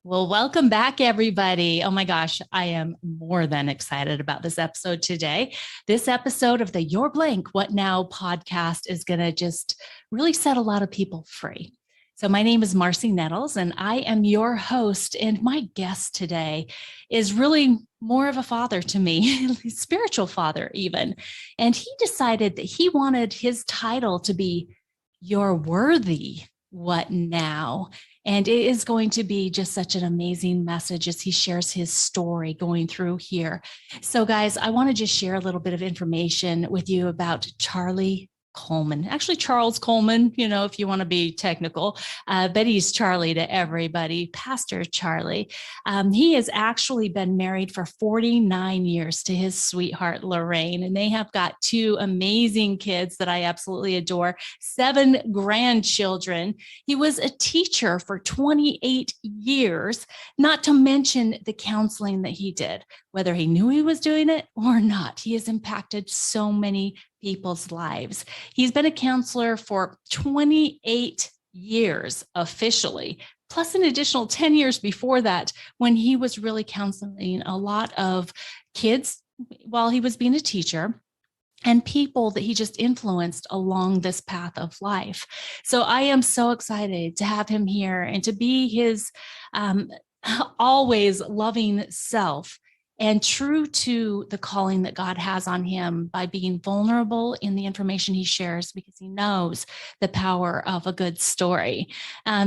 Well, welcome back, everybody. Oh my gosh, I am more than excited about this episode today. This episode of the Your Blank What Now podcast is going to just really set a lot of people free. So, my name is Marci Nettles, and I am your host. And my guest today is really more of a father to me, spiritual father, even. And he decided that he wanted his title to be You're Worthy What Now? And it is going to be just such an amazing message as he shares his story going through here. So, guys, I want to just share a little bit of information with you about Charlie Coleman. Actually, Charles Coleman, if you want to be technical, but he's Charlie to everybody, Pastor Charlie. He has actually been married for 49 years to his sweetheart, Lorraine, and they have got two amazing kids that I absolutely adore, 7 grandchildren. He was a teacher for 28 years, not to mention the counseling that he did, whether he knew he was doing it or not. He has impacted so many people's lives. He's been a counselor for 28 years officially, plus an additional 10 years before that when he was really counseling a lot of kids while he was being a teacher and people that he just influenced along this path of life. So I am so excited to have him here and to be his always loving self and true to the calling that God has on him by being vulnerable in the information he shares because he knows the power of a good story.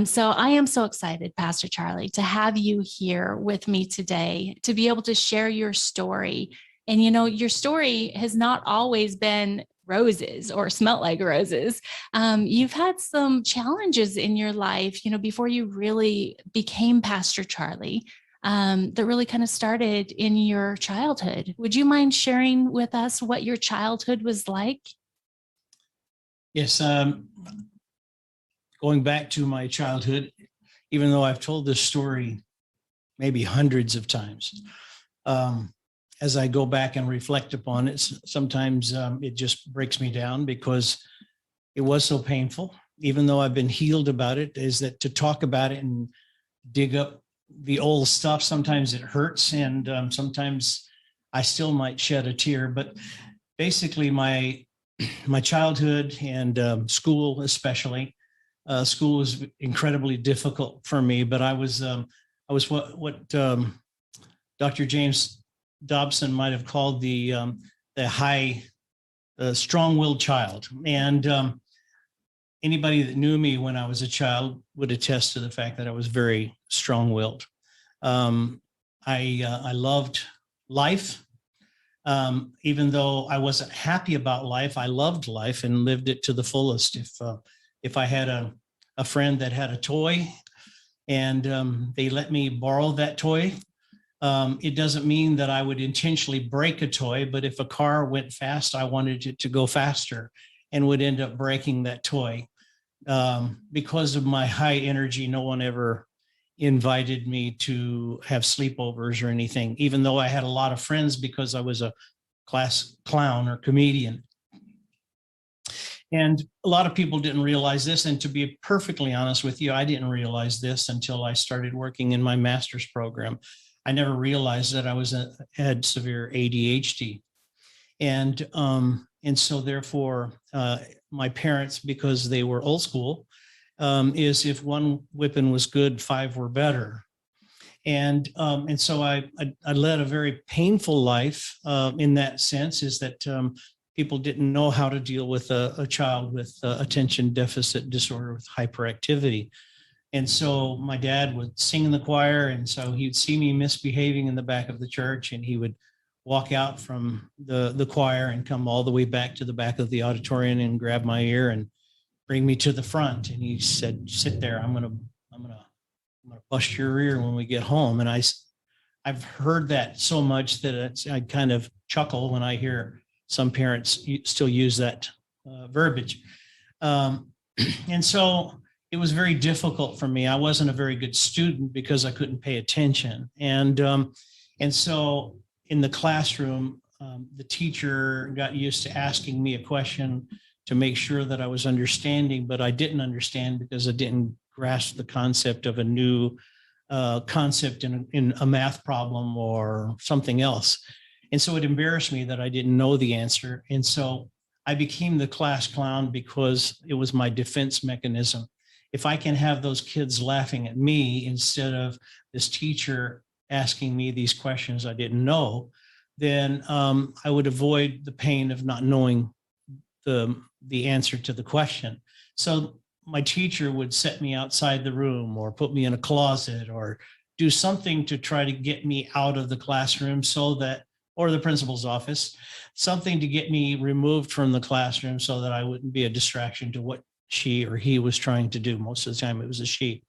So I am so excited, Pastor Charlie, to have you here with me today, to be able to share your story. And, your story has not always been roses or smelt like roses. You've had some challenges in your life, before you really became Pastor Charlie. That really kind of started in your childhood. Would you mind sharing with us what your childhood was like? Yes. Going back to my childhood, even though I've told this story maybe hundreds of times, as I go back and reflect upon it, sometimes it just breaks me down because it was so painful. Even though I've been healed about it, is that to talk about it and dig up the old stuff, sometimes it hurts, and sometimes I still might shed a tear. But basically, my childhood and school, especially, school was incredibly difficult for me. But I was what Dr. James Dobson might have called the strong-willed child, and anybody that knew me when I was a child would attest to the fact that I was very strong-willed. I loved life. Even though I wasn't happy about life, I loved life and lived it to the fullest. If I had a friend that had a toy and they let me borrow that toy, it doesn't mean that I would intentionally break a toy, but if a car went fast, I wanted it to go faster and would end up breaking that toy. Because of my high energy, no one ever invited me to have sleepovers or anything, even though I had a lot of friends because I was a class clown or comedian. And a lot of people didn't realize this. And to be perfectly honest with you, I didn't realize this until I started working in my master's program. I never realized that I had severe ADHD. And so therefore, my parents, because they were old school, is if one whipping was good, 5 were better. And so I led a very painful life in that sense, is that people didn't know how to deal with a child with attention deficit disorder with hyperactivity. And so my dad would sing in the choir, and so he'd see me misbehaving in the back of the church, and he would walk out from the choir and come all the way back to the back of the auditorium and grab my ear and bring me to the front. And he said, "Sit there. I'm gonna bust your ear when we get home." And I've heard that so much that I kind of chuckle when I hear some parents still use that verbiage. And so it was very difficult for me. I wasn't a very good student because I couldn't pay attention. And so in the classroom, the teacher got used to asking me a question to make sure that I was understanding, but I didn't understand because I didn't grasp the concept of a new concept in a math problem or something else. And so it embarrassed me that I didn't know the answer. And so I became the class clown because it was my defense mechanism. If I can have those kids laughing at me instead of this teacher asking me these questions I didn't know, then I would avoid the pain of not knowing the answer to the question. So my teacher would set me outside the room or put me in a closet or do something to try to get me out of the classroom so that, or the principal's office, something to get me removed from the classroom so that I wouldn't be a distraction to what she or he was trying to do. Most of the time it was a she.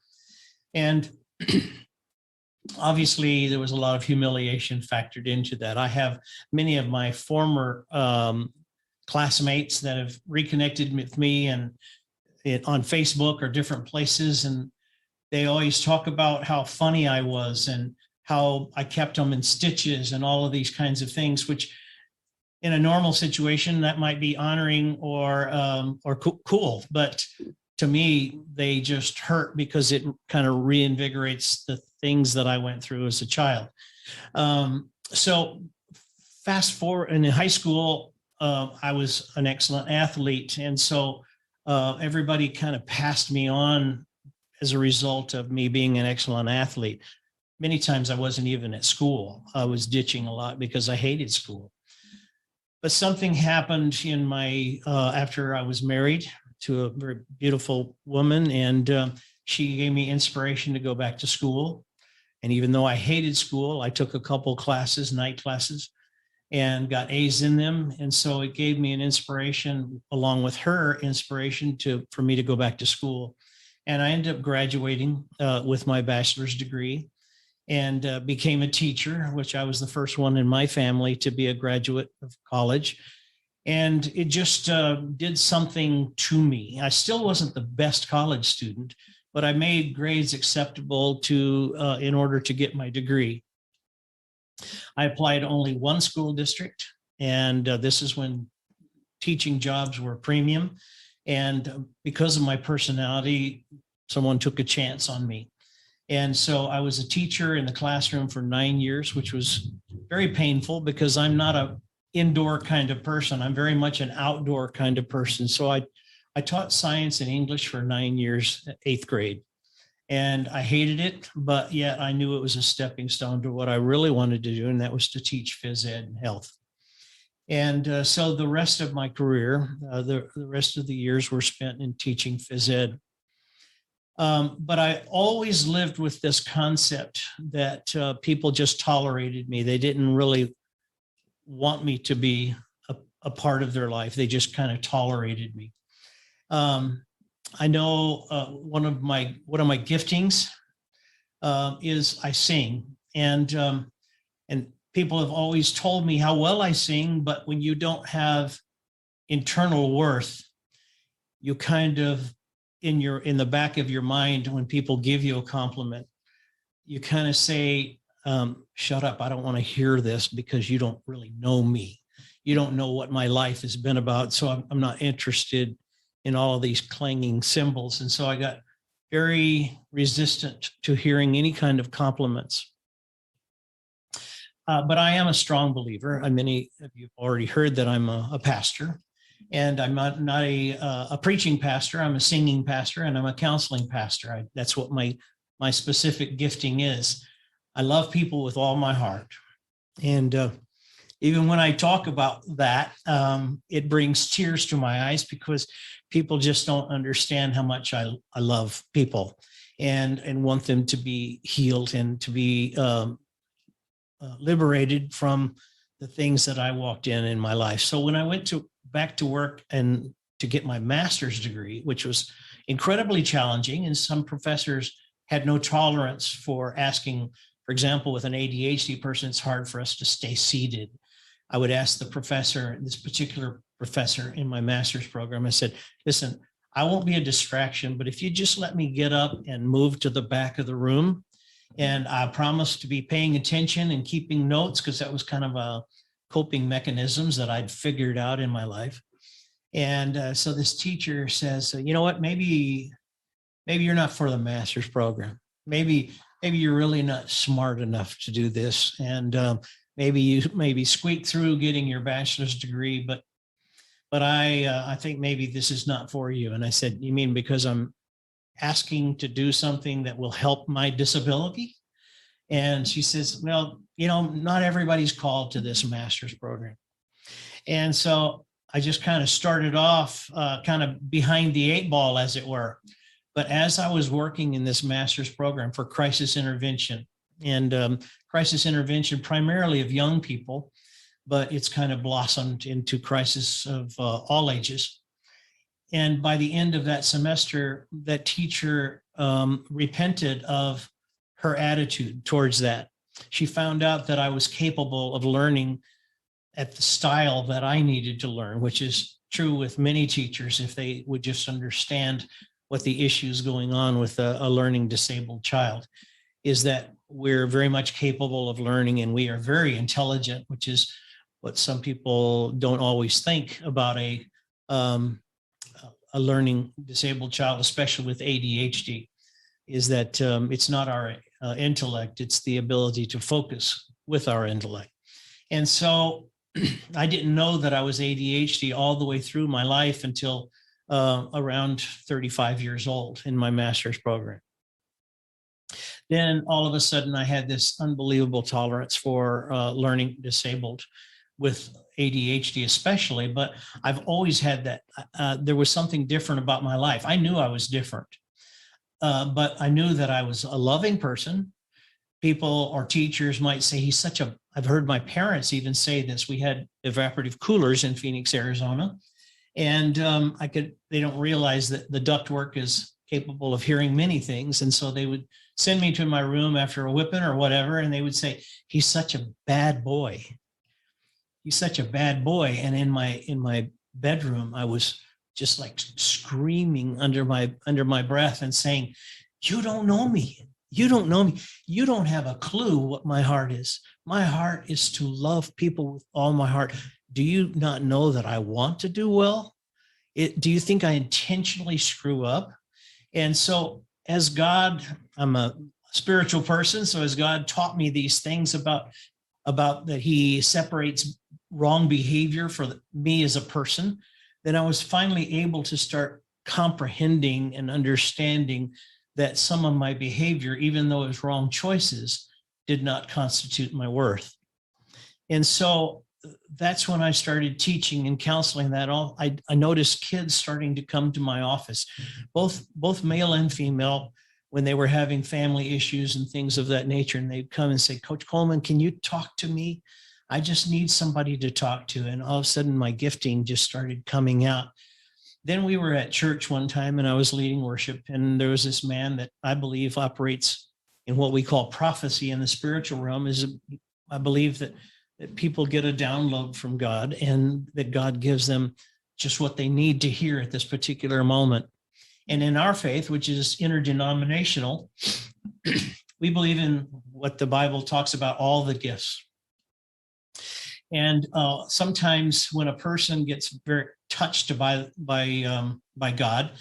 And obviously there was a lot of humiliation factored into that. I have many of my former classmates that have reconnected with me and on Facebook or different places. And they always talk about how funny I was and how I kept them in stitches and all of these kinds of things, which in a normal situation that might be honoring or cool. But to me, they just hurt because it kind of reinvigorates the things that I went through as a child. So fast forward, in high school, I was an excellent athlete. And so everybody kind of passed me on as a result of me being an excellent athlete. Many times I wasn't even at school. I was ditching a lot because I hated school. But something happened in my, after I was married to a very beautiful woman, and she gave me inspiration to go back to school. And even though I hated school, I took a couple classes, night classes, and got A's in them. And so it gave me an inspiration, along with her inspiration, for me to go back to school. And I ended up graduating with my bachelor's degree and became a teacher, which I was the first one in my family to be a graduate of college. And it just did something to me. I still wasn't the best college student, but I made grades acceptable to in order to get my degree. I applied to only one school district, and this is when teaching jobs were premium. And because of my personality, someone took a chance on me. And so I was a teacher in the classroom for 9 years, which was very painful because I'm not an indoor kind of person. I'm very much an outdoor kind of person. So I taught science and English for 9 years, 8th grade. And I hated it, but yet I knew it was a stepping stone to what I really wanted to do, and that was to teach phys ed and health. And so the rest of my career, the rest of the years were spent in teaching phys ed. But I always lived with this concept that people just tolerated me. They didn't really want me to be a part of their life. They just kind of tolerated me. I know one of my giftings is I sing, and people have always told me how well I sing, but when you don't have internal worth, you kind of in the back of your mind, when people give you a compliment, you kind of say, shut up, I don't want to hear this because you don't really know me. You don't know what my life has been about. So I'm not interested in all of these clanging cymbals. And so I got very resistant to hearing any kind of compliments. But I am a strong believer. Many of you have already heard that I'm a pastor. And I'm not a preaching pastor. I'm a singing pastor, and I'm a counseling pastor. That's what my specific gifting is. I love people with all my heart. And even when I talk about that, it brings tears to my eyes because people just don't understand how much I love people and want them to be healed and to be liberated from the things that I walked in my life. So when I went back to work and to get my master's degree, which was incredibly challenging, and some professors had no tolerance for asking, for example, with an ADHD person, it's hard for us to stay seated. I would ask the professor, this particular professor in my master's program, I said, listen, I won't be a distraction, but if you just let me get up and move to the back of the room, and I promise to be paying attention and keeping notes, because that was kind of a coping mechanisms that I'd figured out in my life. And so this teacher says, you know what, maybe you're not for the master's program. Maybe maybe you're really not smart enough to do this. And maybe you squeak through getting your bachelor's degree, but I think maybe this is not for you. And I said, you mean because I'm asking to do something that will help my disability? And she says, well, not everybody's called to this master's program. And so I just kind of started off kind of behind the eight ball, as it were. But as I was working in this master's program for crisis intervention, and crisis intervention primarily of young people, but it's kind of blossomed into crisis of all ages. And by the end of that semester, that teacher repented of her attitude towards that. She found out that I was capable of learning at the style that I needed to learn, which is true with many teachers if they would just understand what the issues going on with a learning disabled child, is that we're very much capable of learning and we are very intelligent, which is what some people don't always think about a learning disabled child, especially with ADHD, is that it's not our intellect, it's the ability to focus with our intellect. And so I didn't know that I was ADHD all the way through my life until around 35 years old in my master's program. Then all of a sudden I had this unbelievable tolerance for learning disabled with ADHD especially, but I've always had that. There was something different about my life. I knew I was different, but I knew that I was a loving person. People or teachers might say I've heard my parents even say this. We had evaporative coolers in Phoenix, Arizona, and they don't realize that the ductwork is capable of hearing many things. And so they would send me to my room after a whipping or whatever, and they would say, he's such a bad boy. He's such a bad boy. And in my bedroom, I was just like screaming under my breath and saying, you don't know me. You don't know me. You don't have a clue what my heart is. My heart is to love people with all my heart. Do you not know that I want to do well? Do you think I intentionally screw up? And so as God, I'm a spiritual person. So as God taught me these things about that he separates wrong behavior for me as a person, then I was finally able to start comprehending and understanding that some of my behavior, even though it was wrong choices, did not constitute my worth. And so that's when I started teaching and counseling that. I noticed kids starting to come to my office, both male and female, when they were having family issues and things of that nature. And they'd come and say, Coach Coleman, can you talk to me? I just need somebody to talk to. And all of a sudden my gifting just started coming out. Then we were at church one time and I was leading worship, and there was this man that I believe operates in what we call prophecy in the spiritual realm. I believe that people get a download from God and that God gives them just what they need to hear at this particular moment. And in our faith, which is interdenominational, we believe in what the Bible talks about, all the gifts. And sometimes when a person gets very touched by God,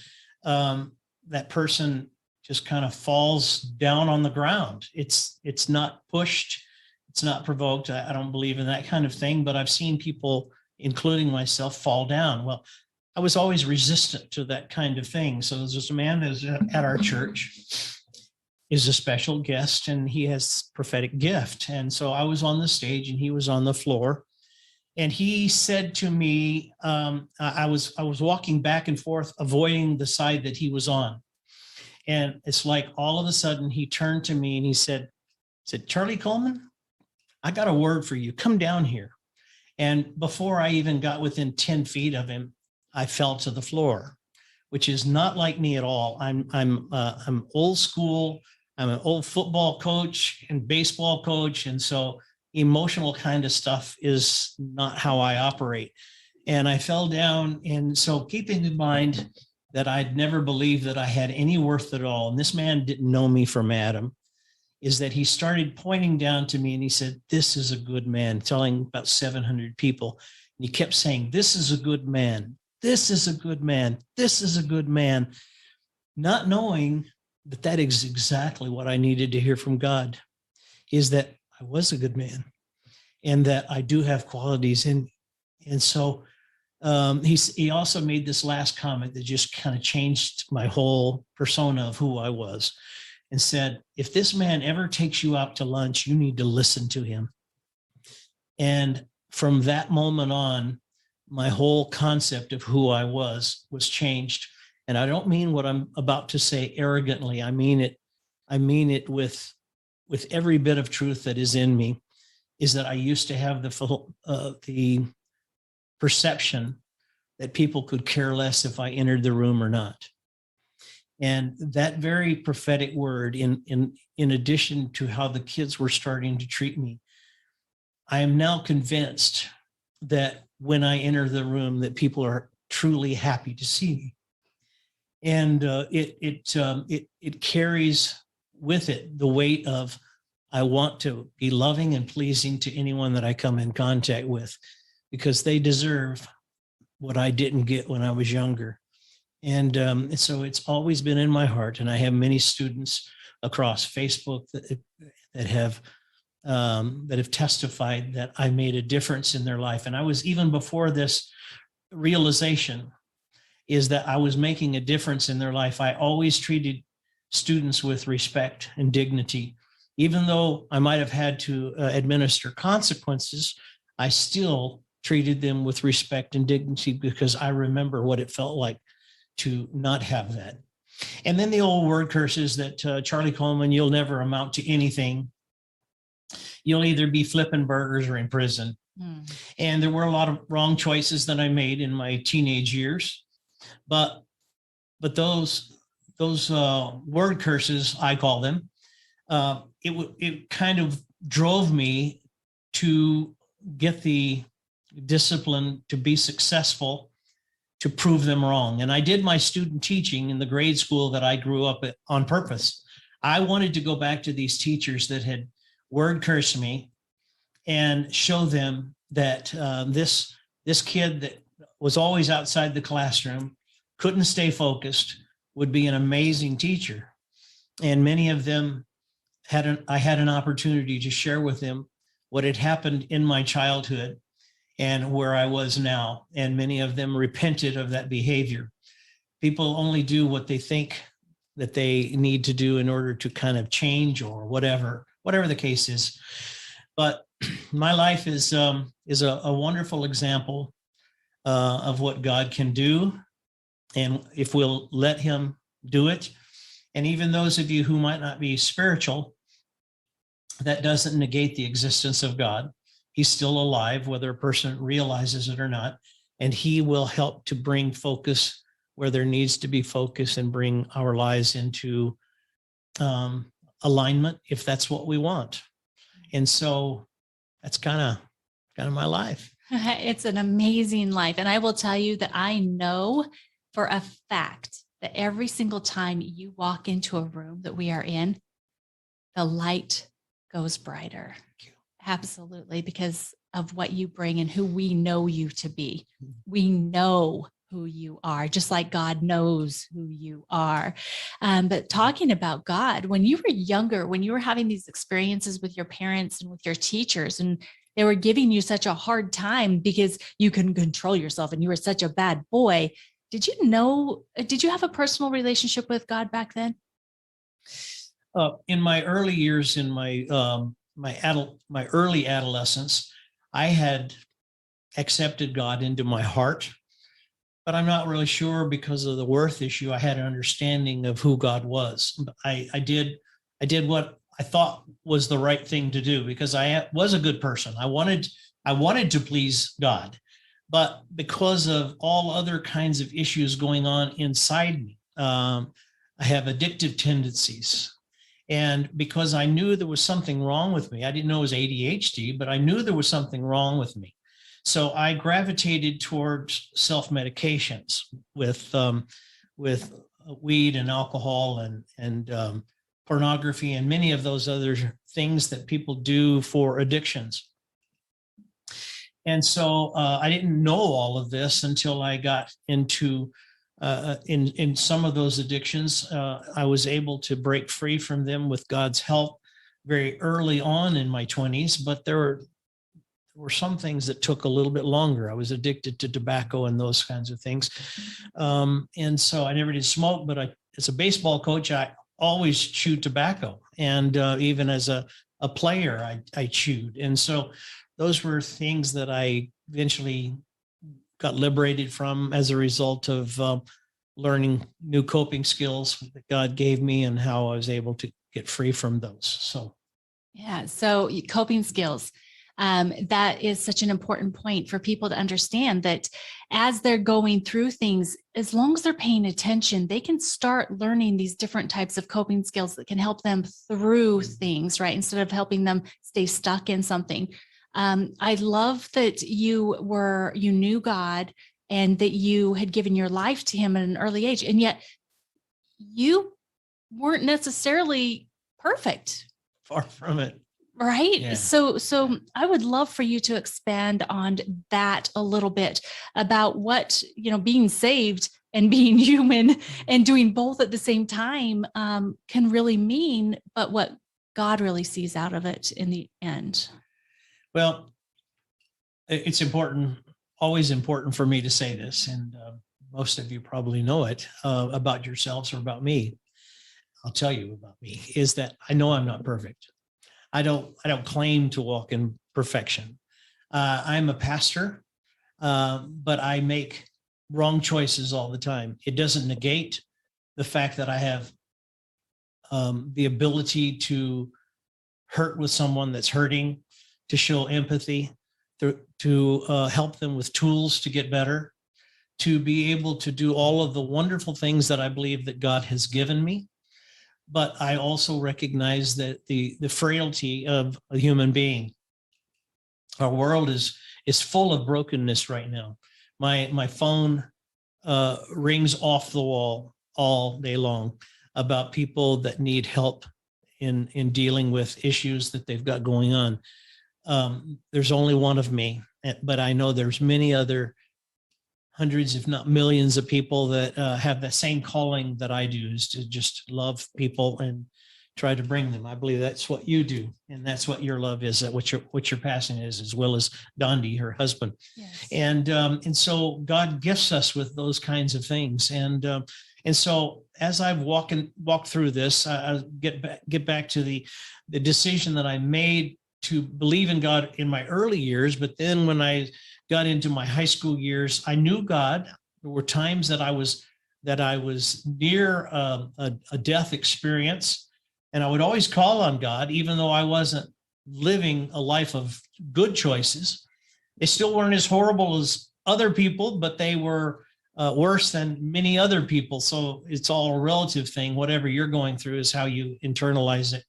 that person just kind of falls down on the ground. It's not pushed. It's not provoked. I don't believe in that kind of thing, but I've seen people, including myself, fall down. Well, I was always resistant to that kind of thing. So there's a man that's at our church, is a special guest, and he has prophetic gift. And so I was on the stage and he was on the floor. And he said to me, I was walking back and forth, avoiding the side that he was on. And it's like all of a sudden he turned to me and he said, Charlie Coleman, I got a word for you. Come down here. And before I even got within 10 feet of him, I fell to the floor, which is not like me at all. I'm old school. I'm an old football coach and baseball coach. And so emotional kind of stuff is not how I operate. And I fell down. And so keeping in mind that I'd never believed that I had any worth at all, and this man didn't know me from Adam, is that he started pointing down to me and he said, this is a good man, telling about 700 people. And he kept saying, this is a good man. This is a good man. This is a good man. Not knowing But that is exactly what I needed to hear from God, is that I was a good man and that I do have qualities. And so he also made this last comment that just kind of changed my whole persona of who I was, and said, if this man ever takes you out to lunch, you need to listen to him. And from that moment on, my whole concept of who I was changed. And I don't mean what I'm about to say arrogantly. I mean it with every bit of truth that is in me, is that I used to have the perception that people could care less if I entered the room or not. And that very prophetic word, in addition to how the kids were starting to treat me, I am now convinced that when I enter the room, that people are truly happy to see me. And it carries with it the weight of, I want to be loving and pleasing to anyone that I come in contact with, because they deserve what I didn't get when I was younger. And so it's always been in my heart. And I have many students across Facebook that have testified that I made a difference in their life. And I was, even before this realization, is that I was making a difference in their life, I always treated students with respect and dignity. Even though I might have had to administer consequences, I still treated them with respect and dignity, because I remember what it felt like to not have that. And then the old word curses that Charlie Coleman, you'll never amount to anything. You'll either be flipping burgers or in prison. And there were a lot of wrong choices that I made in my teenage years. But those word curses, I call them, it kind of drove me to get the discipline to be successful, to prove them wrong. And I did my student teaching in the grade school that I grew up at on purpose. I wanted to go back to these teachers that had word cursed me and show them that this kid that was always outside the classroom, couldn't stay focused, would be an amazing teacher. And many of them I had an opportunity to share with them what had happened in my childhood and where I was now. And many of them repented of that behavior. People only do what they think that they need to do in order to kind of change, or whatever the case is. But my life is a wonderful example of what God can do, and if we'll let him do it. And even those of you who might not be spiritual, that doesn't negate the existence of God. He's still alive, whether a person realizes it or not, and he will help to bring focus where there needs to be focus, and bring our lives into alignment, if that's what we want. And so that's kind of my life. It's an amazing life. And I will tell you that I know for a fact that every single time you walk into a room that we are in, the light goes brighter. Absolutely, because of what you bring and who we know you to be. We know who you are, just like God knows who you are. But talking about God, when you were younger, when you were having these experiences with your parents and with your teachers, and they were giving you such a hard time because you couldn't control yourself and you were such a bad boy, did you have a personal relationship with God back then? In my early years, in my early adolescence, I had accepted God into my heart, but I'm not really sure, because of the worth issue. I had an understanding of who God was. I did what I thought was the right thing to do, because I was a good person. I wanted to please God, but because of all other kinds of issues going on inside me, I have addictive tendencies. And because I knew there was something wrong with me, I didn't know it was ADHD, but I knew there was something wrong with me. So I gravitated towards self-medications with weed and alcohol and pornography and many of those other things that people do for addictions. And so I didn't know all of this until I got into in some of those addictions. I was able to break free from them with God's help very early on in my 20s, but there were some things that took a little bit longer. I was addicted to tobacco and those kinds of things. And so I never did smoke, but as a baseball coach, I always chewed tobacco. And even as a player, I chewed. And so those were things that I eventually got liberated from as a result of learning new coping skills that God gave me and how I was able to get free from those. So, yeah. So coping skills. That is such an important point for people to understand, that as they're going through things, as long as they're paying attention, they can start learning these different types of coping skills that can help them through things, right? Instead of helping them stay stuck in something. I love that you knew God and that you had given your life to him at an early age, and yet you weren't necessarily perfect. far from it. Right. Yeah. So I would love for you to expand on that a little bit about what, being saved and being human and doing both at the same time can really mean, but what God really sees out of it in the end. Well, it's important, always important for me to say this, and most of you probably know it about yourselves or about me. I'll tell you about me, is that I know I'm not perfect. I don't claim to walk in perfection. I'm a pastor, but I make wrong choices all the time. It doesn't negate the fact that I have the ability to hurt with someone that's hurting, to show empathy, to help them with tools to get better, to be able to do all of the wonderful things that I believe that God has given me. But I also recognize that the frailty of a human being. Our world is full of brokenness right now. My phone rings off the wall all day long about people that need help in dealing with issues that they've got going on. There's only one of me, but I know there's many other hundreds, if not millions of people that have the same calling that I do, is to just love people and try to bring them. I believe that's what you do. And that's what your love is, what your passion is, as well as Dondi, her husband. Yes. And so God gifts us with those kinds of things. And so as I've walked through this, I get back to the decision that I made to believe in God in my early years. But then when I got into my high school years, I knew God. There were times that I was near a death experience, and I would always call on God, even though I wasn't living a life of good choices. They still weren't as horrible as other people, but they were worse than many other people. So it's all a relative thing. Whatever you're going through is how you internalize it.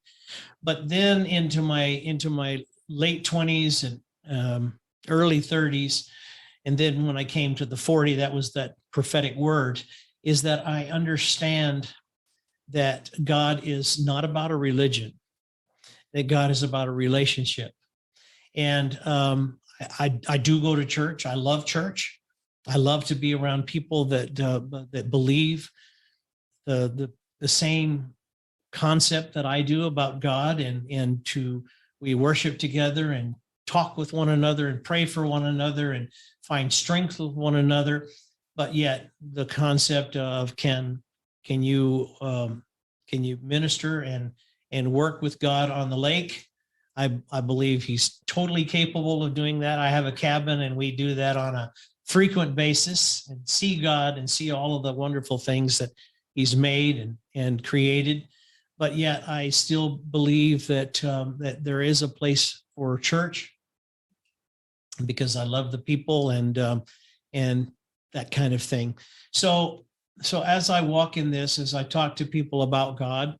But then into my late 20s and early 30s, and then when I came to the 40, that was that prophetic word, is that I understand that God is not about a religion, that God is about a relationship. And I do go to church. I love church. I love to be around people that believe the same concept that I do about God, and we worship together and talk with one another and pray for one another and find strength with one another. But yet the concept of can you minister and work with God on the lake? I believe he's totally capable of doing that. I have a cabin, and we do that on a frequent basis and see God and see all of the wonderful things that he's made and created. But yet I still believe that there is a place for church, because I love the people and that kind of thing. So as I walk in this, as I talk to people about God,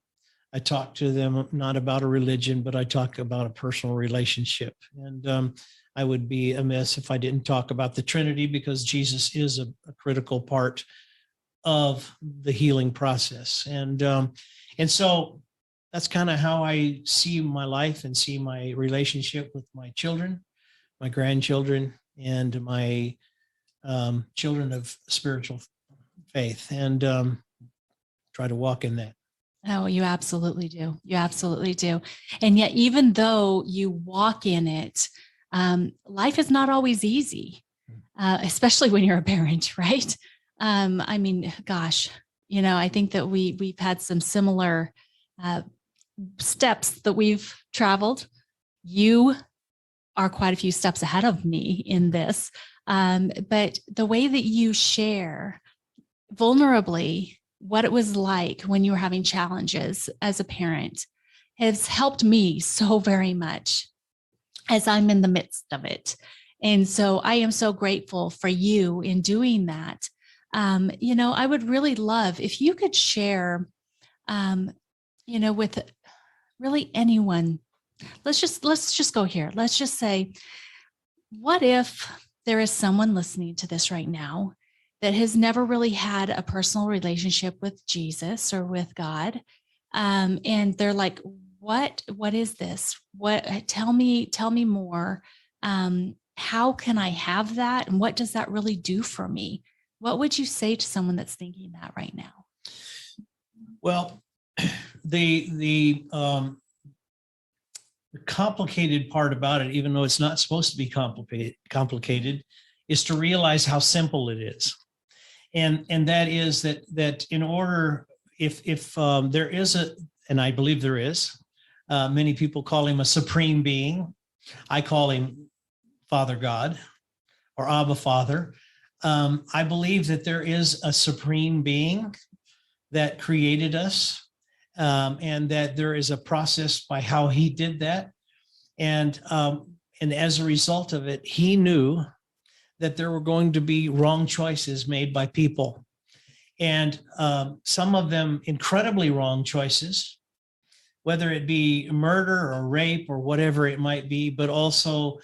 I talk to them not about a religion, but I talk about a personal relationship. And I would be amiss if I didn't talk about the Trinity, because Jesus is a critical part of the healing process. And so that's kind of how I see my life and see my relationship with my children, my grandchildren, and my children of spiritual faith and try to walk in that. Oh, you absolutely do. You absolutely do. And yet, even though you walk in it, life is not always easy, especially when you're a parent, right? I mean, gosh, I think that we've had some similar steps that we've traveled. You are quite a few steps ahead of me in this. But the way that you share vulnerably what it was like when you were having challenges as a parent has helped me so very much as I'm in the midst of it. And so I am so grateful for you in doing that. I would really love if you could share, with really anyone. Let's just go here. Let's just say, what if there is someone listening to this right now that has never really had a personal relationship with Jesus or with God. And they're like, what is this? Tell me more. How can I have that? And what does that really do for me? What would you say to someone that's thinking that right now? Well, the complicated part about it, even though it's not supposed to be complicated, is to realize how simple it is. And that is that in order, if there is and I believe there is, many people call him a supreme being. I call him Father God or Abba Father. I believe that there is a supreme being that created us, and that there is a process by how he did that. And as a result of it, he knew that there were going to be wrong choices made by people. And some of them incredibly wrong choices, whether it be murder or rape or whatever it might be, but also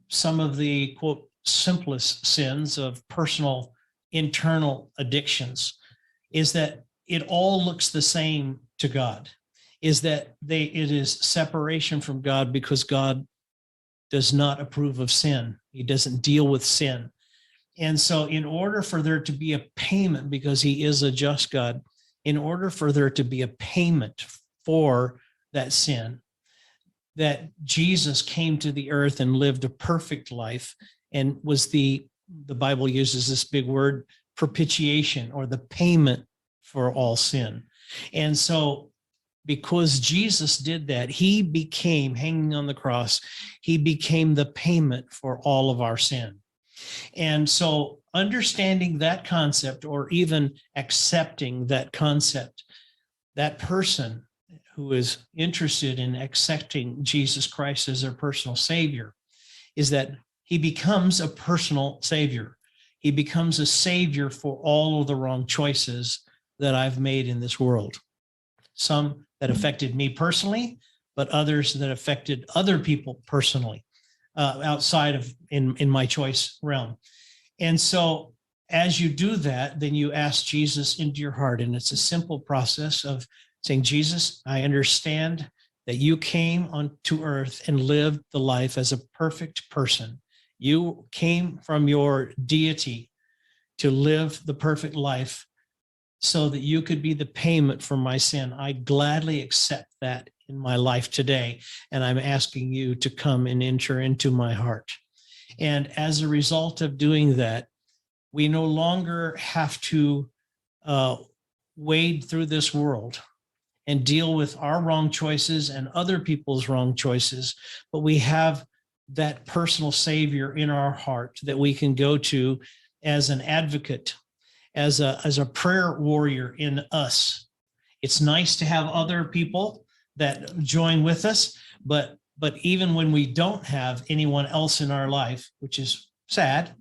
some of the, quote, simplest sins of personal internal addictions, is that it all looks the same to God, is that it is separation from God, because God does not approve of sin. He doesn't deal with sin. And so in order for there to be a payment, because he is a just God, in order for there to be a payment for that sin, that Jesus came to the earth and lived a perfect life and was the Bible uses this big word, propitiation, or the payment for all sin. And so because Jesus did that, he became, hanging on the cross, he became the payment for all of our sin. And so understanding that concept, or even accepting that concept, that person who is interested in accepting Jesus Christ as their personal savior, is that he becomes a personal savior. He becomes a savior for all of the wrong choices that I've made in this world. Some that affected me personally, but others that affected other people personally, outside of in my choice realm. And so as you do that, then you ask Jesus into your heart. And it's a simple process of saying, Jesus, I understand that you came onto earth and lived the life as a perfect person. You came from your deity to live the perfect life so that you could be the payment for my sin. I gladly accept that in my life today. And I'm asking you to come and enter into my heart. And as a result of doing that, we no longer have to wade through this world and deal with our wrong choices and other people's wrong choices, but we have that personal savior in our heart that we can go to as an advocate, as a prayer warrior in us. It's nice to have other people that join with us, but even when we don't have anyone else in our life, which is sad,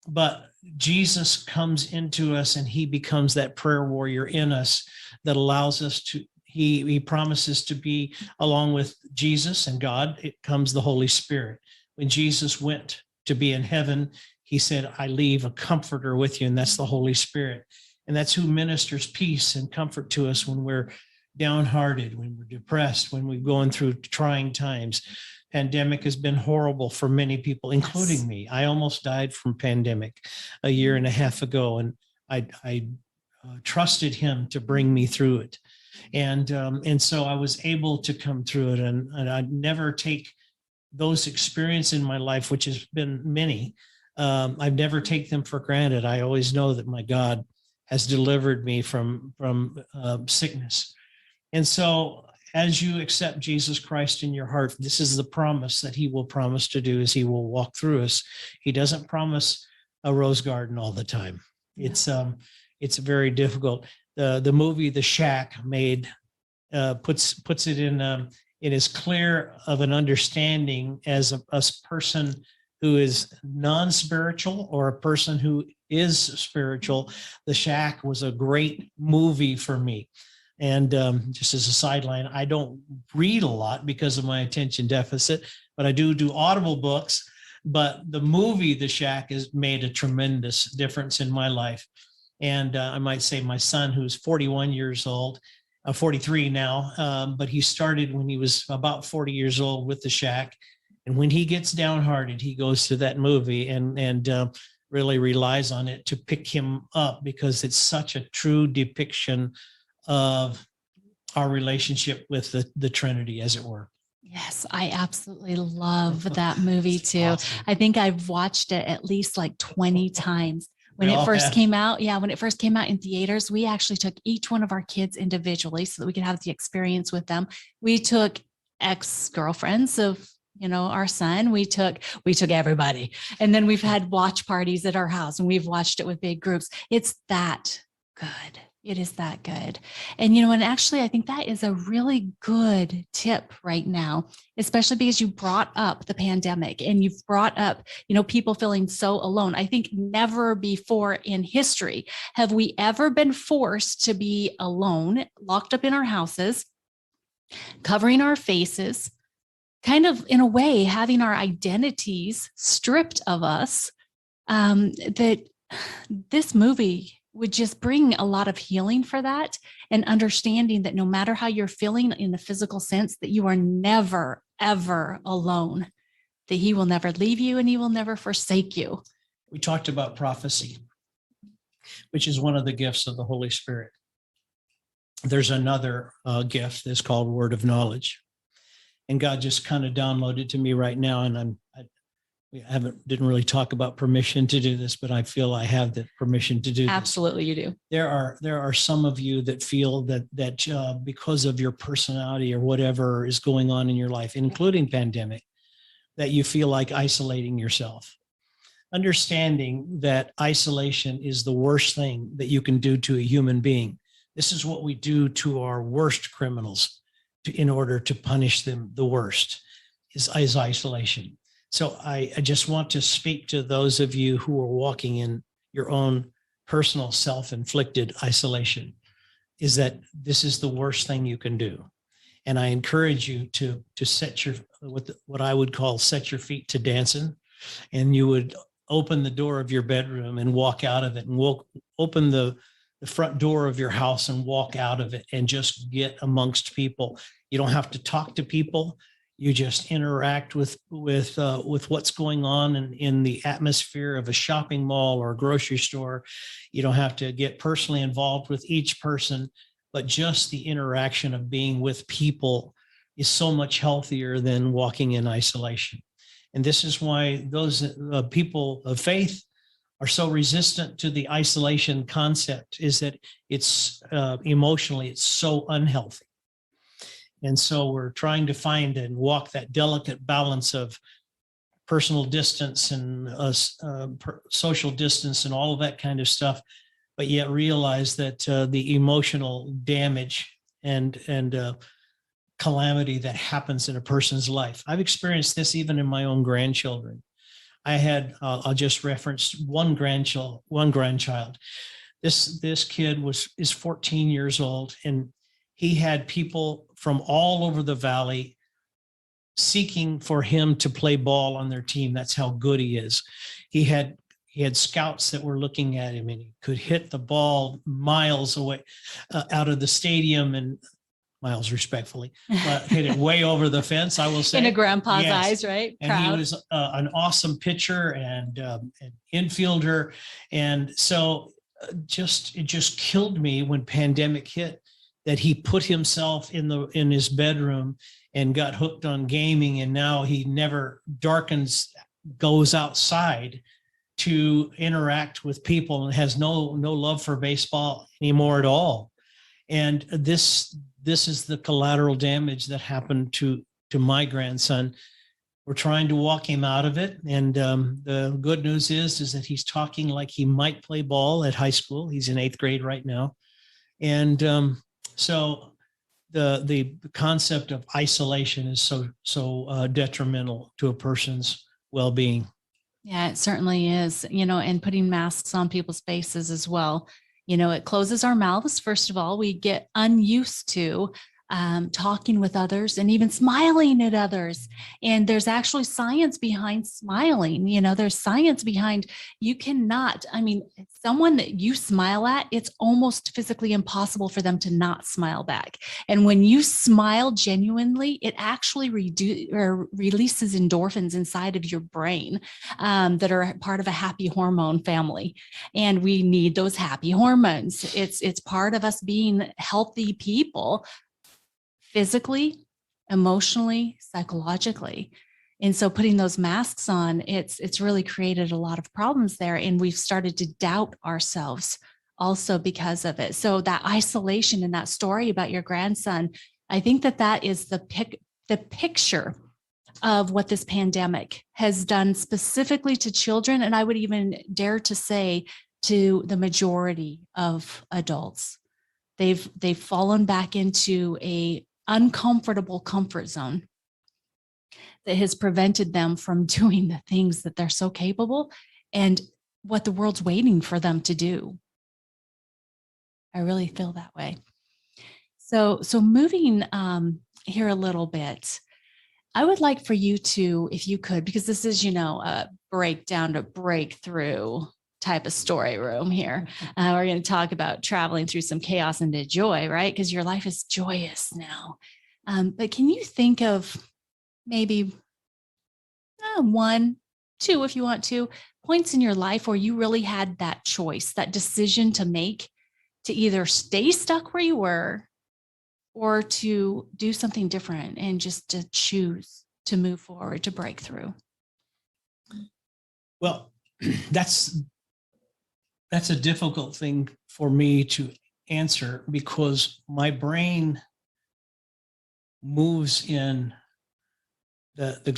but Jesus comes into us and he becomes that prayer warrior in us that allows us to, he promises to be along with Jesus and God. It comes the Holy Spirit. When Jesus went to be in heaven, he said, I leave a comforter with you, and that's the Holy Spirit. And that's who ministers peace and comfort to us when we're downhearted, when we're depressed, when we're going through trying times. Pandemic has been horrible for many people, including me. I almost died from pandemic a year and a half ago. And I trusted him to bring me through it. And so I was able to come through it, and I'd never take those experiences in my life, which has been many. I've never take them for granted. I always know that my God has delivered me from sickness. And so as you accept Jesus Christ in your heart, this is the promise that he will promise to do, is he will walk through us. He doesn't promise a rose garden all the time. It's very difficult. The movie The Shack puts it in as clear of an understanding as a person who is non-spiritual or a person who is spiritual. The Shack was a great movie for me. And just as a sideline, I don't read a lot because of my attention deficit, but I do audible books. But the movie The Shack has made a tremendous difference in my life. And I might say my son, who's 41 years old, 43 now, but he started when he was about 40 years old with The Shack. And when he gets downhearted, he goes to that movie and really relies on it to pick him up, because it's such a true depiction of our relationship with the Trinity, as it were. Yes, I absolutely love that movie too. Awesome. I think I've watched it at least like 20 times. When it first came out, when it first came out in theaters, we actually took each one of our kids individually so that we could have the experience with them. We took ex-girlfriends of, our son. We took everybody. And then we've had watch parties at our house, and we've watched it with big groups. It's that good. It is that good. And, and actually, I think that is a really good tip right now, especially because you brought up the pandemic and you've brought up, people feeling so alone. I think never before in history have we ever been forced to be alone, locked up in our houses, covering our faces, kind of in a way having our identities stripped of us. That this movie would just bring a lot of healing for that, and understanding that no matter how you're feeling in the physical sense, that you are never, ever alone, that he will never leave you and he will never forsake you. We talked about prophecy, which is one of the gifts of the Holy Spirit. There's another gift that's called word of knowledge. And God just kind of downloaded to me right now, and didn't really talk about permission to do this, but I feel I have the permission to do this. Absolutely, you do. There are some of you that feel that because of your personality or whatever is going on in your life, including pandemic, that you feel like isolating yourself. Understanding that isolation is the worst thing that you can do to a human being. This is what we do to our worst criminals in order to punish them the worst, is isolation. So I just want to speak to those of you who are walking in your own personal self-inflicted isolation, is that this is the worst thing you can do. And I encourage you to set what I would call set your feet to dancing, and you would open the door of your bedroom and walk out of it, and open the front door of your house and walk out of it, and just get amongst people. You don't have to talk to people. You just interact with what's going on in the atmosphere of a shopping mall or a grocery store. You don't have to get personally involved with each person, but just the interaction of being with people is so much healthier than walking in isolation. And this is why those people of faith are so resistant to the isolation concept, is that it's emotionally, it's so unhealthy. And so we're trying to find and walk that delicate balance of personal distance and social distance and all of that kind of stuff, but yet realize that the emotional damage and calamity that happens in a person's life. I've experienced this even in my own grandchildren. I had, I'll just reference one grandchild. This kid is 14 years old, and he had people from all over the valley seeking for him to play ball on their team. That's how good he is. He had scouts that were looking at him, and he could hit the ball miles away out of the stadium, and miles respectfully, but hit it way over the fence, I will say. In a grandpa's eyes, right? And he was an awesome pitcher and an infielder. And so it just killed me when pandemic hit, that he put himself in his bedroom and got hooked on gaming, and now he never goes outside to interact with people, and has no love for baseball anymore at all. And this is the collateral damage that happened to my grandson. We're trying to walk him out of it. And the good news is that he's talking like he might play ball at high school. He's in 8th grade right now. And so the concept of isolation is so detrimental to a person's well-being. Yeah, it certainly is, and putting masks on people's faces as well. It closes our mouths. First of all, we get unused to talking with others and even smiling at others. And there's actually science behind smiling. There's science behind, you cannot, someone that you smile at, it's almost physically impossible for them to not smile back. And when you smile genuinely, it actually releases endorphins inside of your brain that are part of a happy hormone family. And we need those happy hormones. It's part of us being healthy people, physically, emotionally, psychologically. And so putting those masks on, it's really created a lot of problems there. And we've started to doubt ourselves also because of it. So that isolation and that story about your grandson, I think that is the picture of what this pandemic has done specifically to children. And I would even dare to say to the majority of adults. They've fallen back into a uncomfortable comfort zone that has prevented them from doing the things that they're so capable and what the world's waiting for them to do. I really feel that way. So moving here a little bit, I would like for you to, if you could, because this is, a breakdown to breakthrough type of story room here. We're going to talk about traveling through some chaos into joy, right? Because your life is joyous now. But can you think of maybe 1, 2, if you want to, points in your life where you really had that choice, that decision to make, to either stay stuck where you were or to do something different and just to choose to move forward, to break through? Well, that's a difficult thing for me to answer, because my brain moves in the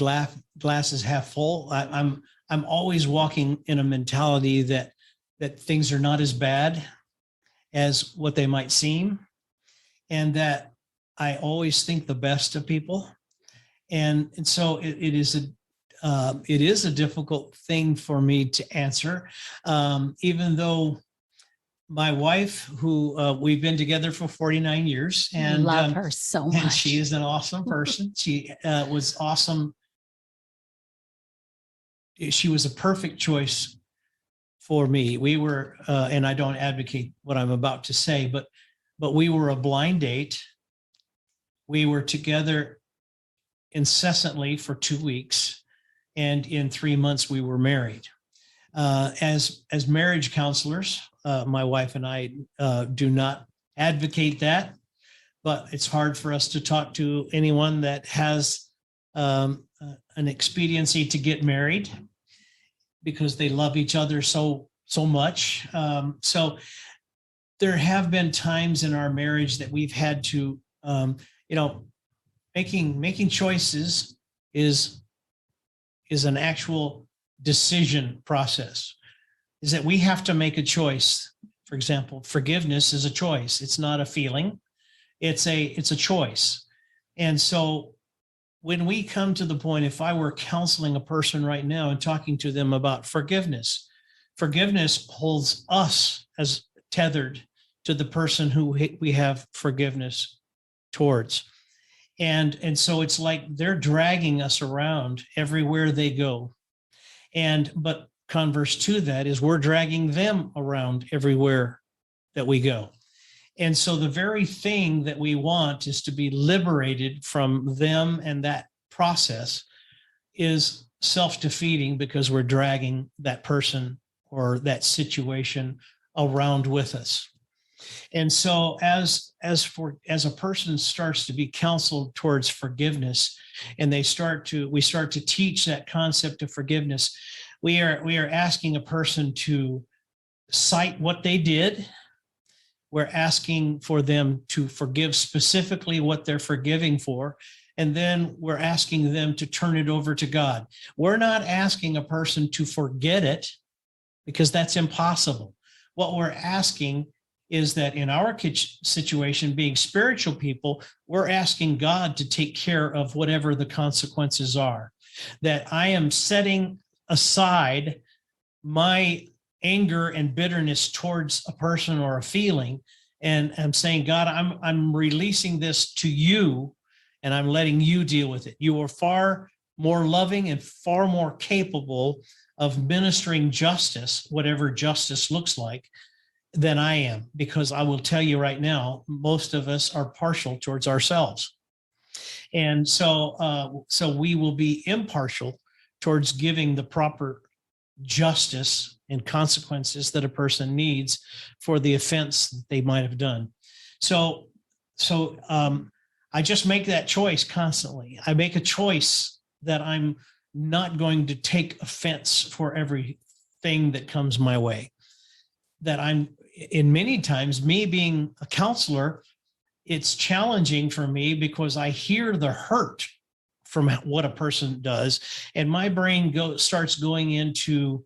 glass is half full. I'm always walking in a mentality that things are not as bad as what they might seem, and that I always think the best of people. And so it is a difficult thing for me to answer, even though my wife, who we've been together for 49 years, and love her so much. And she is an awesome person. She was awesome. She was a perfect choice for me. We were, and I don't advocate what I'm about to say, but we were a blind date. We were together incessantly for 2 weeks. And in 3 months, we were married. As marriage counselors, my wife and I do not advocate that, but it's hard for us to talk to anyone that has an expediency to get married, because they love each other so much. So there have been times in our marriage that we've had to, making choices is an actual decision process, is that we have to make a choice. For example, forgiveness is a choice. It's not a feeling. It's a choice. And so when we come to the point, if I were counseling a person right now and talking to them about forgiveness holds us as tethered to the person who we have forgiveness towards. And so it's like they're dragging us around everywhere they go. But converse to that is we're dragging them around everywhere that we go. And so the very thing that we want is to be liberated from them, and that process is self-defeating because we're dragging that person or that situation around with us. And so as a person starts to be counseled towards forgiveness, and we start to teach that concept of forgiveness, we are asking a person to cite what they did. We're asking for them to forgive specifically what they're forgiving for. And then we're asking them to turn it over to God. We're not asking a person to forget it, because that's impossible. What we're asking is that in our situation, being spiritual people, we're asking God to take care of whatever the consequences are. That I am setting aside my anger and bitterness towards a person or a feeling, and I'm saying, God, I'm releasing this to you, and I'm letting you deal with it. You are far more loving and far more capable of ministering justice, whatever justice looks like, than I am, because I will tell you right now, most of us are partial towards ourselves. And so we will be impartial towards giving the proper justice and consequences that a person needs for the offense that they might have done. So I just make that choice constantly. I make a choice that I'm not going to take offense for everything that comes my way. That in many times, me being a counselor, it's challenging for me because I hear the hurt from what a person does, and my brain starts going into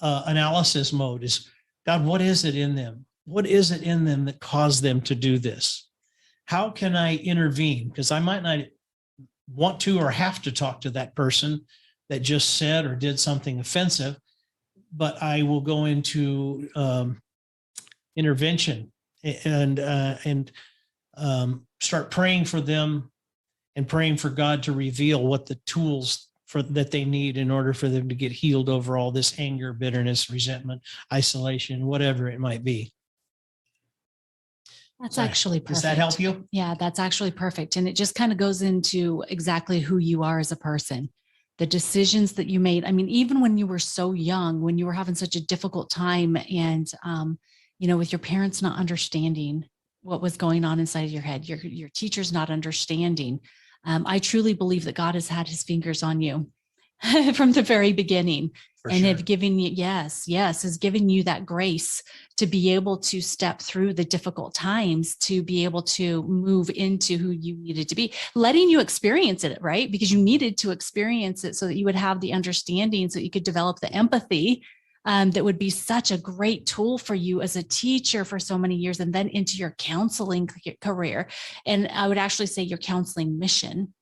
analysis mode. Is, God, what is it in them? What is it in them that caused them to do this? How can I intervene? Because I might not want to or have to talk to that person that just said or did something offensive, but I will go into intervention and start praying for them and praying for God to reveal what the tools that they need in order for them to get healed over all this anger, bitterness, resentment, isolation, whatever it might be. That's actually perfect. Does that help you? Yeah, that's actually perfect. And it just kind of goes into exactly who you are as a person, the decisions that you made. I mean, even when you were so young, when you were having such a difficult time and, with your parents not understanding what was going on inside of your head, your teachers not understanding. I truly believe that God has had his fingers on you from the very beginning. And have given you, has given you that grace to be able to step through the difficult times, to be able to move into who you needed to be, letting you experience it, right? Because you needed to experience it so that you would have the understanding, so that you could develop the empathy that would be such a great tool for you as a teacher for so many years, and then into your counseling career. And I would actually say your counseling mission,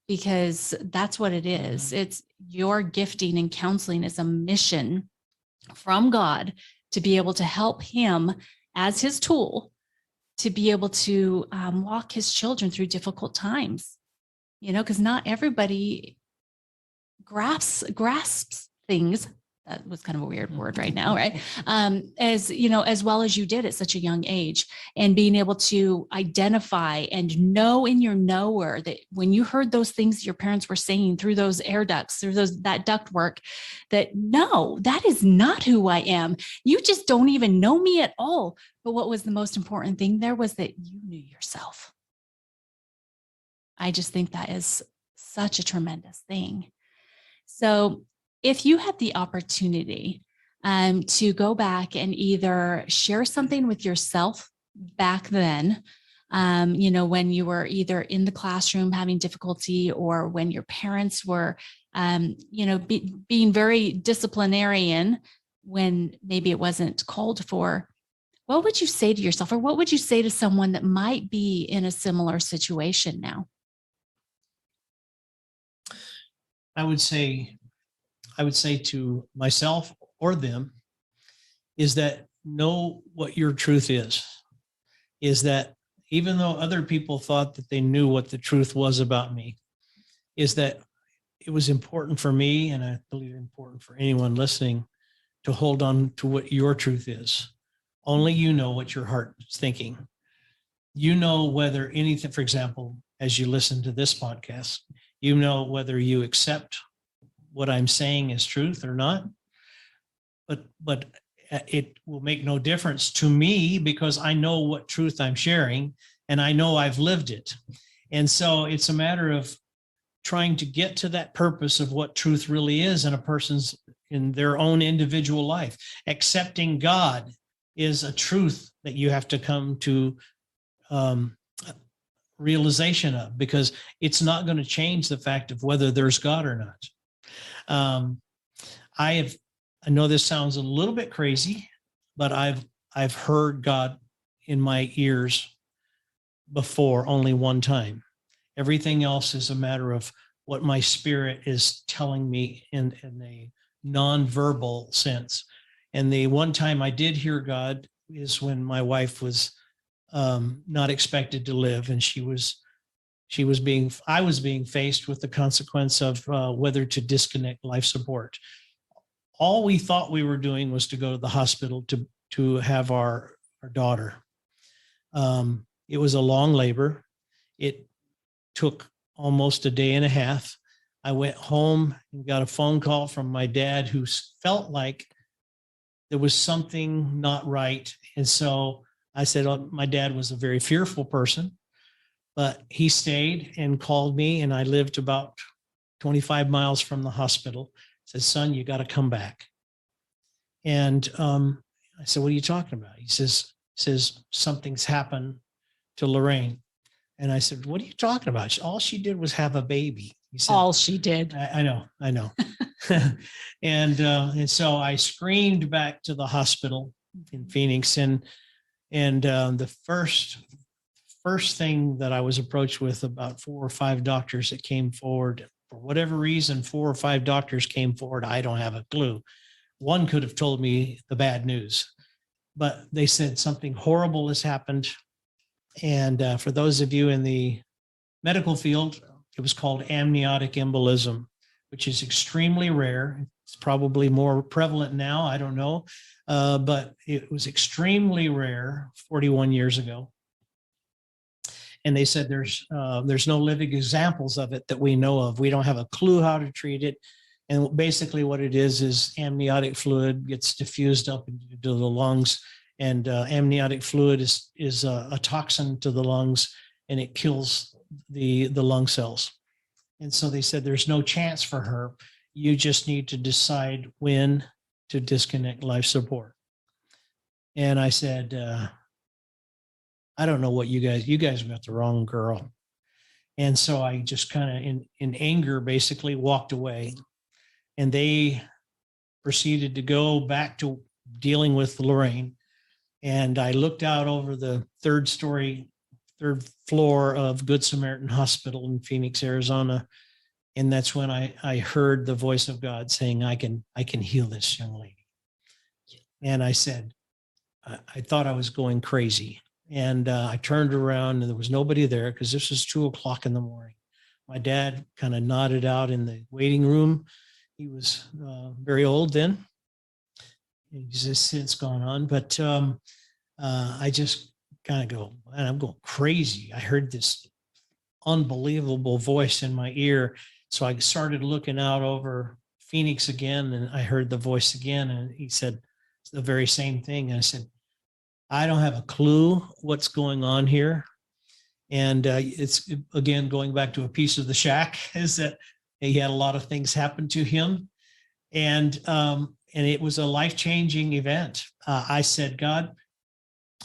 because that's what it is. It's your gifting and counseling is a mission from God to be able to help him as his tool to be able to walk his children through difficult times, because not everybody grasps things. That was kind of a weird word right now, right? As well as you did at such a young age, and being able to identify and know in your knower that when you heard those things your parents were saying through those air ducts, through that duct work, that no, that is not who I am. You just don't even know me at all. But what was the most important thing there was that you knew yourself. I just think that is such a tremendous thing. So if you had the opportunity to go back and either share something with yourself back then, when you were either in the classroom having difficulty, or when your parents were, being very disciplinarian when maybe it wasn't called for, what would you say to yourself, or what would you say to someone that might be in a similar situation now? I would say to myself or them is that know what your truth is that even though other people thought that they knew what the truth was about me, is that it was important for me, and I believe important for anyone listening, to hold on to what your truth is. Only you know what your heart is thinking. You know whether anything, for example, as you listen to this podcast, you know whether you accept what I'm saying is truth or not. But it will make no difference to me because I know what truth I'm sharing and I know I've lived it. And so it's a matter of trying to get to that purpose of what truth really is in a person's, in their own individual life. Accepting God is a truth that you have to come to realization of, because it's not going to change the fact of whether there's God or not. I know this sounds a little bit crazy, but I've heard God in my ears before only one time. Everything else is a matter of what my spirit is telling me in a nonverbal sense. And the one time I did hear God is when my wife was not expected to live, and I was being faced with the consequence of whether to disconnect life support. All we thought we were doing was to go to the hospital to have our daughter. It was a long labor. It took almost a day and a half. I went home and got a phone call from my dad, who felt like there was something not right. And so I said, my dad was a very fearful person, but he stayed and called me, and I lived about 25 miles from the hospital. Said, son, you got to come back. And I said, what are you talking about? He says, something's happened to Lorraine. And I said, what are you talking about? All she did was have a baby. He said, all she did. I know. And so I screamed back to the hospital in Phoenix. And the first thing that I was approached with, about 4 or 5 doctors that came forward. For whatever reason, 4 or 5 doctors came forward. I don't have a clue. One could have told me the bad news, but they said something horrible has happened. And for those of you in the medical field, it was called amniotic embolism, which is extremely rare. It's probably more prevalent now. I don't know. But it was extremely rare 41 years ago. And they said there's no living examples of it that we know of. We don't have a clue how to treat it. And basically what it is amniotic fluid gets diffused up into the lungs. And amniotic fluid is a toxin to the lungs, and it kills the lung cells. And so they said, there's no chance for her. You just need to decide when to disconnect life support. And I said, I don't know what you guys got the wrong girl. And so I just kind of in anger basically walked away, and they proceeded to go back to dealing with Lorraine. And I looked out over the third floor of Good Samaritan Hospital in Phoenix, Arizona. And that's when I heard the voice of God saying, I can heal this young lady. And I said, I thought I was going crazy. And I turned around, and there was nobody there, because this was 2:00 in the morning. My dad kind of nodded out in the waiting room. He was very old then. He's since gone on, but I just kind of go, man, I'm going crazy. I heard this unbelievable voice in my ear. So I started looking out over Phoenix again, and I heard the voice again, and he said the very same thing. And I said, I don't have a clue what's going on here. And it's, again, going back to a piece of the shack, is that he had a lot of things happen to him. And it was a life-changing event. I said, God,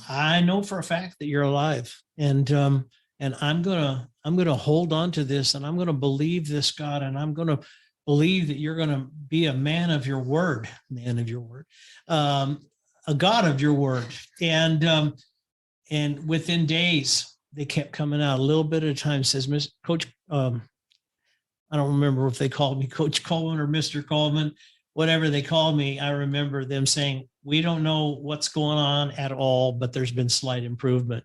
I know for a fact that you're alive, and I'm gonna hold on to this, and I'm gonna believe this, God, and I'm gonna believe that you're gonna be a man of your word, a God of your word. And within days, they kept coming out a little bit at a time. Says, Miss Coach, I don't remember if they called me Coach Coleman or Mr. Coleman, whatever they called me. I remember them saying, we don't know what's going on at all, but there's been slight improvement.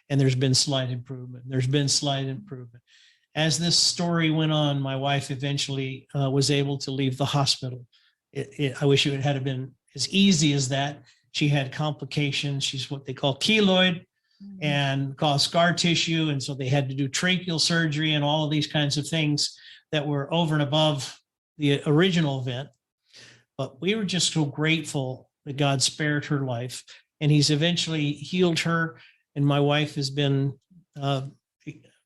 And there's been slight improvement. There's been slight improvement. As this story went on, my wife eventually was able to leave the hospital. I wish it had been as easy as that. She had complications. She's what they call keloid and caused scar tissue. And so they had to do tracheal surgery and all of these kinds of things that were over and above the original event. But we were just so grateful that God spared her life, and he's eventually healed her. And my wife has been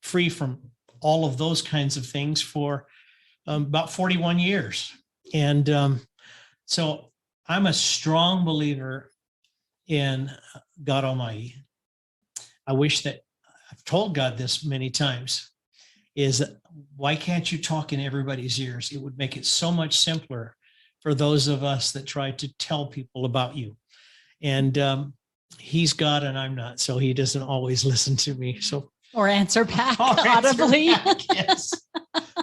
free from all of those kinds of things for about 41 years. And so I'm a strong believer in God Almighty. I wish that I've told God this many times, is why can't you talk in everybody's ears? It would make it so much simpler for those of us that try to tell people about you. And he's God and I'm not, so he doesn't always listen to me. So or answer back or audibly. answer back, yes.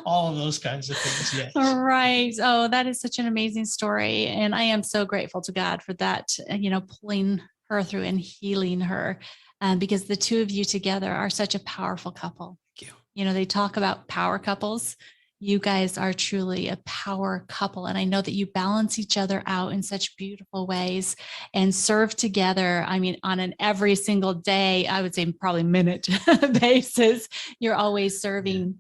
All of those kinds of things. Yes. Right. Oh, that is such an amazing story. And I am so grateful to God for that, pulling her through and healing her, because the two of you together are such a powerful couple. Thank you. They talk about power couples. You guys are truly a power couple. And I know that you balance each other out in such beautiful ways and serve together. I mean, on an every single day, I would say probably minute basis, you're always serving.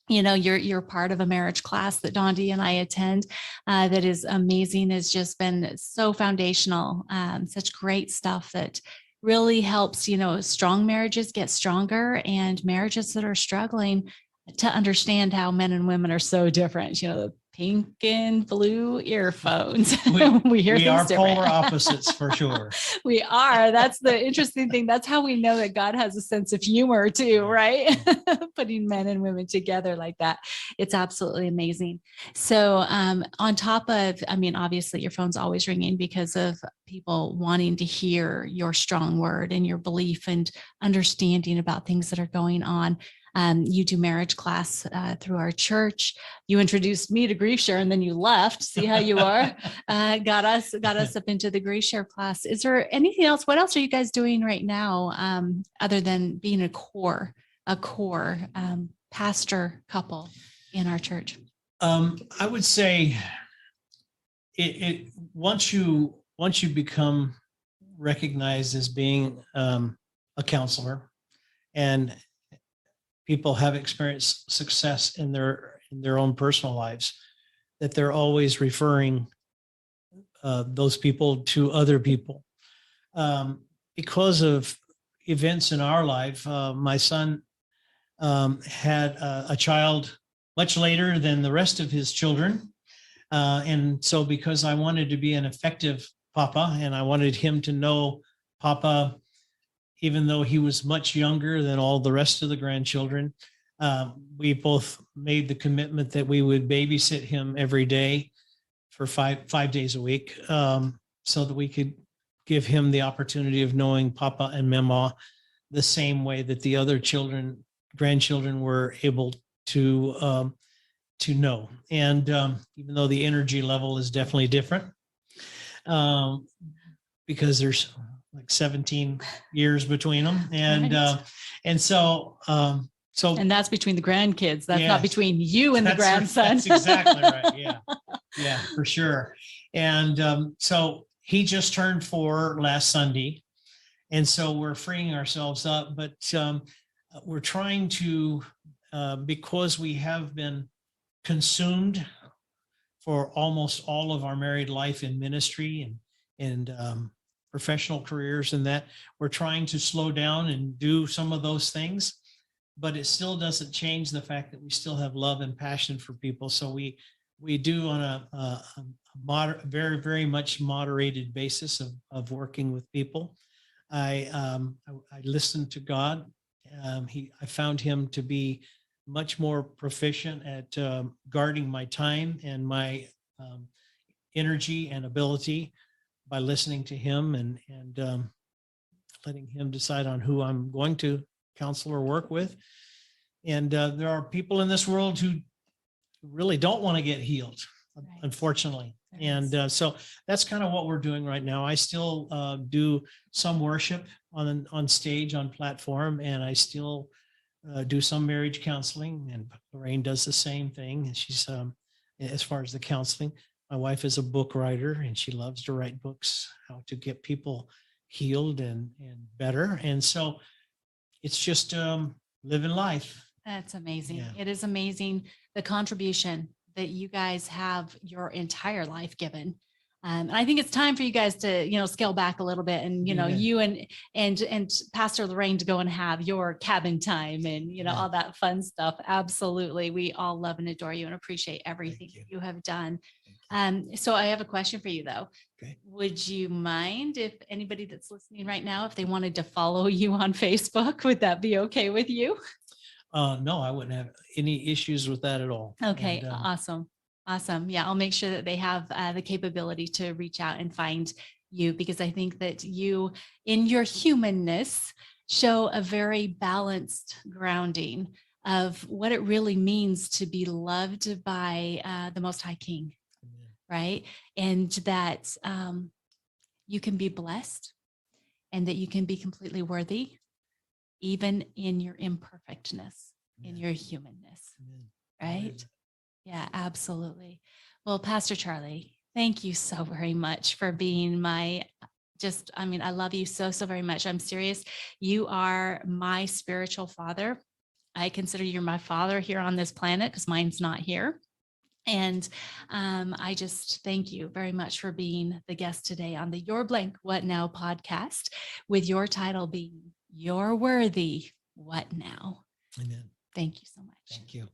You're part of a marriage class that Dondi and I attend that is amazing. It's just been so foundational, such great stuff that really helps, strong marriages get stronger, and marriages that are struggling to understand how men and women are so different. The pink and blue earphones. We are polar opposites for sure. We are. That's the interesting thing. That's how we know that God has a sense of humor too, right? Putting men and women together like that. It's absolutely amazing. So on top of, obviously your phone's always ringing because of people wanting to hear your strong word and your belief and understanding about things that are going on. You do marriage class through our church. You introduced me to grief share and then you left. See how you are? Got us up into the grief share class. Is there anything else? What else are you guys doing right now other than being a core pastor couple in our church? I would say it once you become recognized as being a counselor, and people have experienced success in their own personal lives, that they're always referring those people to other people. Because of events in our life, my son had a child much later than the rest of his children. And so because I wanted to be an effective papa, and I wanted him to know Papa, even though he was much younger than all the rest of the grandchildren, we both made the commitment that we would babysit him every day for five days a week, so that we could give him the opportunity of knowing Papa and Mama the same way that the other grandchildren were able to know. And even though the energy level is definitely different, because there's like 17 years between them. And Right. And so and that's between the grandkids. That's not between you and the grandson. That's exactly right. Yeah, for sure. And so he just turned 4 last Sunday. And so we're freeing ourselves up, but we're trying to, because we have been consumed for almost all of our married life in ministry and professional careers, and that we're trying to slow down and do some of those things, but it still doesn't change the fact that we still have love and passion for people. So we do on a very, very much moderated basis of working with people. I listened to God. I found him to be much more proficient at guarding my time and my energy and ability by listening to him and letting him decide on who I'm going to counsel or work with. And there are people in this world who really don't want to get healed, right, unfortunately. And so that's kind of what we're doing right now. I still do some worship on stage, on platform, and I still do some marriage counseling, and Lorraine does the same thing. And she's, as far as the counseling, my wife is a book writer, and she loves to write books, how to get people healed and better. And so it's just living life. That's amazing. Yeah. It is amazing the contribution that you guys have your entire life given And I think it's time for you guys to, scale back a little bit and, you and Pastor Lorraine to go and have your cabin time and, all that fun stuff. Absolutely. We all love and adore you and appreciate everything you have done. So I have a question for you though. Okay. Would you mind if anybody that's listening right now, if they wanted to follow you on Facebook, would that be okay with you? No, I wouldn't have any issues with that at all. Okay. Awesome. Awesome. Yeah, I'll make sure that they have the capability to reach out and find you, because I think that you, in your humanness, show a very balanced grounding of what it really means to be loved by the Most High King, right? And that you can be blessed and that you can be completely worthy, even in your imperfectness, in your humanness, right? Yeah, absolutely. Well, Pastor Charlie, thank you so very much for being I love you so, so very much. I'm serious. You are my spiritual father. I consider you my father here on this planet because mine's not here. And I just thank you very much for being the guest today on the Your Blank What Now podcast, with your title being You're Worthy What Now. Amen. Thank you so much. Thank you.